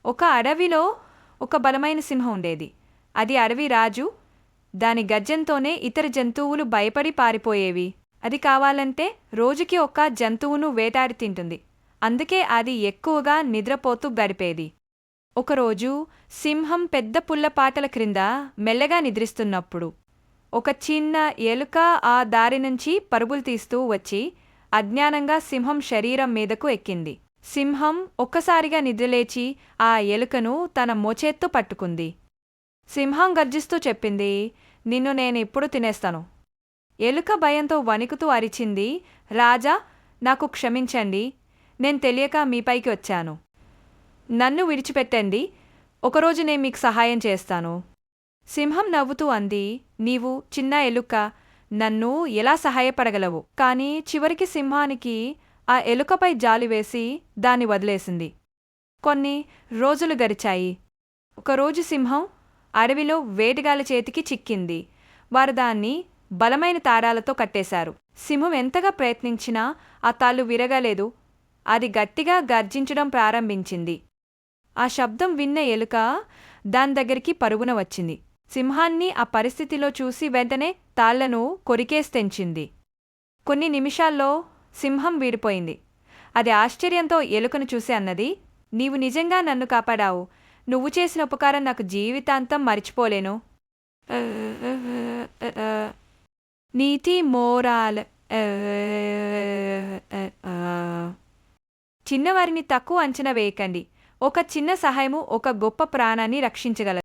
ఒక అడవిలో ఒక బలమైన సింహం ఉండేది. అది అడవి రాజు. దాని గర్జనతోనే ఇతర జంతువులు భయపడి పారిపోయేవి. అది కావాలంటే రోజుకి ఒక జంతువును వేటాడి తింటుంది. అందుకే అది ఎక్కువగా నిద్రపోతూ గడిపేది. ఒకరోజు సింహం పెద్ద పుల్లపాటల క్రింద మెల్లగా నిద్రిస్తున్నప్పుడు ఒక చిన్న ఎలుక ఆ దారి నుంచి పరుగులు తీస్తూ వచ్చి అజ్ఞానంగా సింహం శరీరం మీదకు ఎక్కింది. సింహం ఒక్కసారిగా నిద్రలేచి ఆ ఎలుకను తన మోచేత్తో పట్టుకుంది. సింహం గర్జిస్తూ చెప్పింది, నిన్ను నేనిప్పుడు తినేస్తాను. ఎలుక భయంతో వణుకుతూ అరిచింది, రాజా, నాకు క్షమించండి. నేను తెలియక మీపైకి వచ్చాను. నన్ను విడిచిపెట్టండి. ఒకరోజు నేను మీకు సహాయం చేస్తాను. సింహం నవ్వుతూ అంది, నీవు చిన్న ఎలుక, నన్ను ఎలా సహాయపడగలవు? కాని చివరికి సింహానికి ఆ ఎలుకపై జాలివేసి దాన్ని వదిలేసింది. కొన్ని రోజులు గడిచాయి. ఒకరోజు సింహం అడవిలో వేటగాళ్ళ చేతికి చిక్కింది. వారు దాన్ని బలమైన తాడాలతో కట్టేశారు. సింహం ఎంతగా ప్రయత్నించినా ఆ తాళ్ళు విరగలేదు. అది గట్టిగా గర్జించడం ప్రారంభించింది. ఆ శబ్దం విన్న ఎలుక దాని దగ్గరికి పరుగున వచ్చింది. సింహాన్ని ఆ పరిస్థితిలో చూసి వెంటనే తాళ్లను కొరికేస్తెంచింది. కొన్ని నిమిషాల్లో సింహం వీడిపోయింది. అది ఆశ్చర్యంతో ఎలుకను చూసి అన్నది, నీవు నిజంగా నన్ను కాపాడావు. నువ్వు చేసిన ఉపకారం నాకు జీవితాంతం మరిచిపోలేను. నీతి మోరాల్. చిన్నవారిని తక్కువ అంచనా వేయకండి. ఒక చిన్న సహాయము ఒక గొప్ప ప్రాణాన్ని రక్షించగలదు.